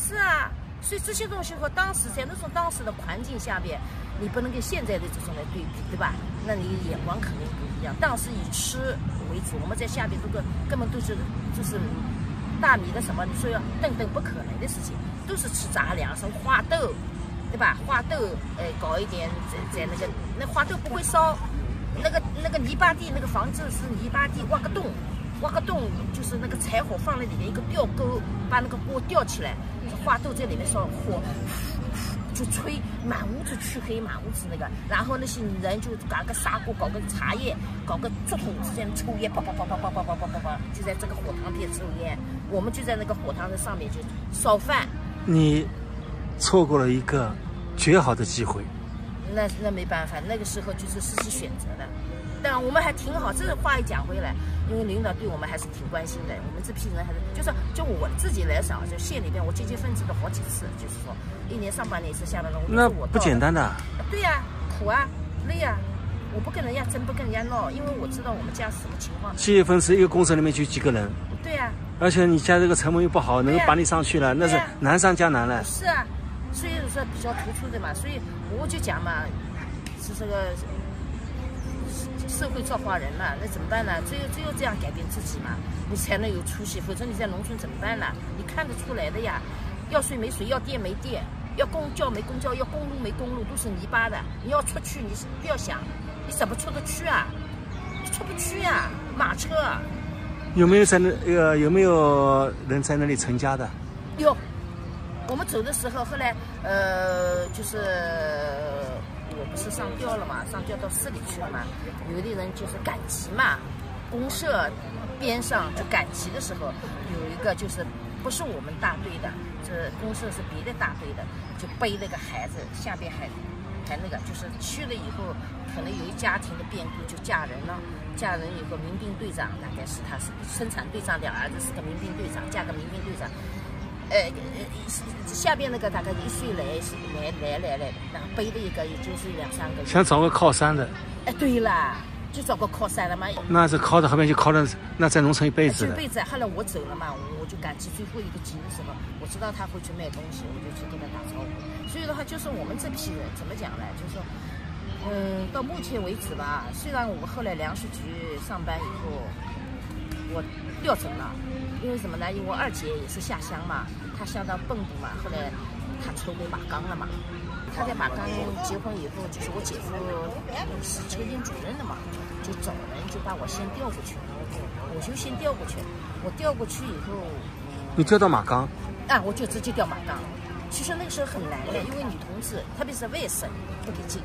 是啊，所以这些东西和当时在那种当时的环境下边，你不能跟现在的这种来对比，对吧？那你眼光肯定不一样。当时以吃为主，我们在下边根本都是就是大米的什么，你说要顿不可能的事情，都是吃杂粮，什么花豆，对吧？花豆，搞一点在那花豆不会烧，那个泥巴地，那个房子是泥巴地，挖个洞，就是那个柴火放在里面，一个吊钩把那个锅吊起来，花豆在里面烧火。就吹，满屋子黢黑，满屋子那个，然后那些人就搞个砂锅，搞个茶叶，搞个竹筒子在那抽烟，叭，就在这个火塘边抽烟。我们就在那个火塘的上面就烧饭。你错过了一个绝好的机会。那没办法，那个时候就是自己选择的。但我们还挺好，这话一讲回来，因为领导对我们还是挺关心的。我们这批人还是就我自己来讲，就县里边我接分子的好几次，就是说一年上半年一次，下半年那不简单的。对呀，苦啊，累啊，我不跟人家争，不跟人家闹，因为我知道我们家是什么情况。接分子一个工程里面就几个人。对呀。而且你家这个成本又不好，能够把你上去了，那是难上加难了。是啊，所以说比较突出的嘛，所以我就讲嘛，是这个。社会造化人嘛，那怎么办呢？只有这样改变自己嘛，你才能有出息。否则你在农村怎么办呢？你看得出来的呀，要水没水，要电没电，要公交没公交，要公路没公路，都是泥巴的。你要出去，你不要想，你怎么出得去啊？你出不去呀，马车。有没有人在那里成家的？有，我们走的时候，后来就是我不是上吊了嘛，上吊到市里去了嘛。有的人就是赶集嘛，公社边上就赶集的时候，有一个就是不是我们大队的，这公社是别的大队的，就背那个孩子，下边还那个，就是去了以后，可能有一家庭的变故就嫁人了，嫁人以后民兵队长，大概是他是生产队长，两儿子是个民兵队长，嫁个民兵队长。下边那个大概1岁来，然后背了一个，也就是2、3个。想找个靠山的。对啦，就找个靠山了嘛。那这靠到后面就靠了，那在农村一辈子了。一辈子。后来我走了嘛，我就赶集最后一个集的时候，我知道他会去卖东西，我就去跟他打招呼。所以的话，就是我们这批人怎么讲呢？就是说，到目前为止吧，虽然我后来粮食局上班以后，我调走了。因为什么呢？因为我2姐也是下乡嘛，她下到蚌埠嘛，后来她抽回马岗了嘛。她在马岗结婚以后，就是我姐夫是车间主任的嘛，就找人就把我先调过去，我就先调过去。我调过去以后，你调到马岗？啊，我就直接调马岗。其实那个时候很难的，因为女同志，特别是外省不给进，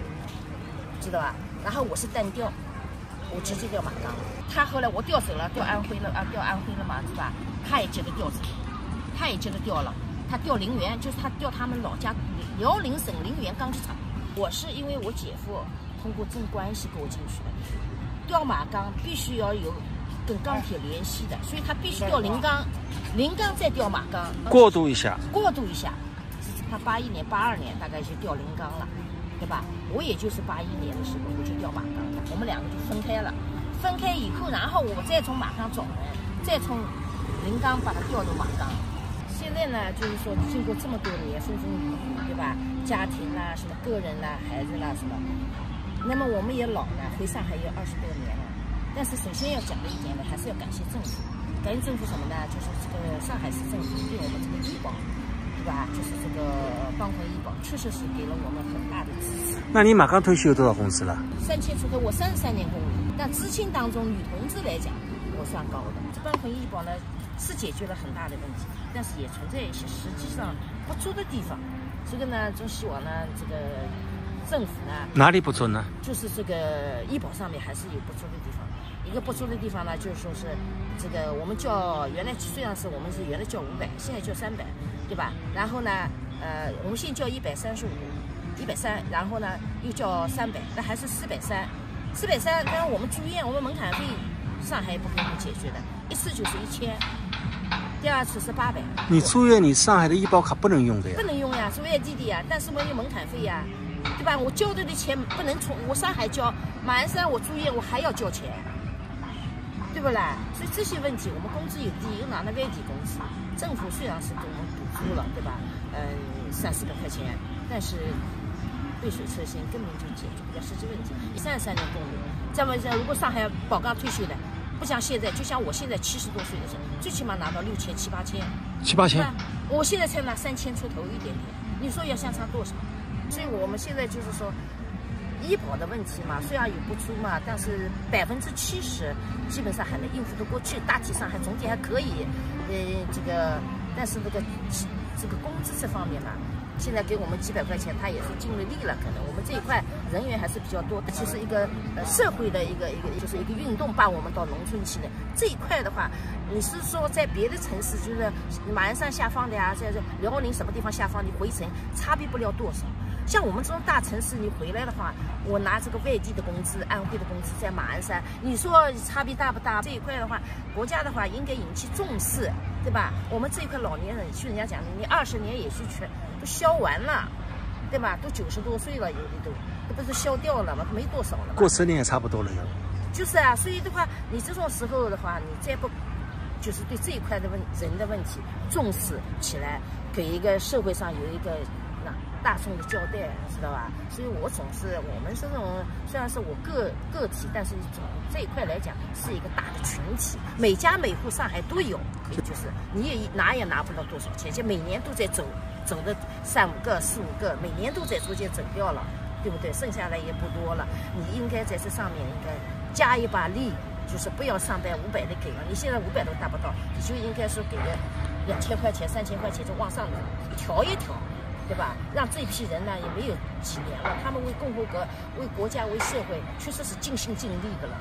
知道吧？然后我是单调。我直接调马岗，他后来我调走了，调安徽了嘛，是吧？他也接着调走，他也接着调了，他调陵园，就是他调他们老家辽宁省陵园钢铁厂。我是因为我姐夫通过证关系给我进去的，调马岗必须要有跟钢铁联系的，所以他必须调临钢，临钢再调马岗，过渡一下。他81年、82年大概就调临钢了。对吧？我也就是81年的时候我就调马岗了，我们2个就分开了。分开以后，然后我再从马岗找人，再从临钢把他调到马岗。现在呢，就是说经过这么多年风风雨雨，对吧？家庭啦，什么个人啦，孩子啦，什么。那么我们也老了，回上海也20多年了。但是首先要讲的一点呢，还是要感谢政府。感谢政府什么呢？就是这个上海市政府对我们这个医保。对吧？就是这个帮扶医保，确实是给了我们很大的支持。那你马岗退休有多少工资了？3000出头，我33年公务，但知青当中女同志来讲，我算高的。这帮扶医保呢，是解决了很大的问题，但是也存在一些实际上不足的地方。这个呢，就希望呢，这个政府呢，哪里不足呢？就是这个医保上面还是有不足的地方。一个不足的地方呢，就是说是这个我们叫原来虽然是我们是原来叫500，现在叫300。对吧？然后呢，我们现在叫135，130，然后呢又叫300，那还是430，430。但是我们住院，我们门槛费上海也不给我们解决的，一次就是1000，第2次是800。你住院，你上海的医保卡不能用的呀？不能用呀，是外地的呀。但是我有门槛费呀，对吧？我交的钱不能从我上海交，马鞍山我住院我还要交钱，对不啦？所以这些问题，我们工资有低，又拿了外地工资。政府虽然是给我们补助了，对吧？300-400块钱，但是背水车薪根本就解决不了实际问题。33年工龄，咱们如果上海保岗退休的，不像现在，就像我现在70多岁的时候，最起码拿到6000、7、8千，我现在才拿3000出头一点点，你说要相差多少？所以我们现在就是说。医保的问题嘛，虽然有不足嘛，但是70%基本上还能应付得过去，大体上总体还可以。但是这个工资这方面嘛，现在给我们几百块钱，他也是尽了力了。可能我们这一块人员还是比较多，其实一个社会的一个就是一个运动，把我们到农村去的这一块的话，你是说在别的城市，就是马鞍山下放的呀，在辽宁什么地方下放，你回城差别不了多少。像我们这种大城市，你回来的话，我拿这个外地的工资、安徽的工资在马鞍山，你说差别大不大？这一块的话，国家的话应该引起重视，对吧？我们这一块老年人，去人家讲，你20年也许都消完了，对吧？都90多岁了，有的都不是消掉了吗？没多少了。过10年也差不多了。就是啊，所以的话，你这种时候的话，你再不就是对这一块的人的问题重视起来，给一个社会上有一个。大众的交代，知道吧？所以我我们这种虽然是我个体，但是从这一块来讲是一个大的群体，每家每户上海都有，就是你也拿不到多少钱，就每年都在走的3、5个、4、5个，每年都在逐渐走掉了，对不对？剩下来也不多了，你应该在这上面应该加一把力，就是不要上班500的给了，你现在500都达不到，你就应该说给个2000块钱、3000块钱就往上调一调。对吧？让这批人呢也没有几年了，他们为共和国、为国家、为社会，确实是尽心尽力的了。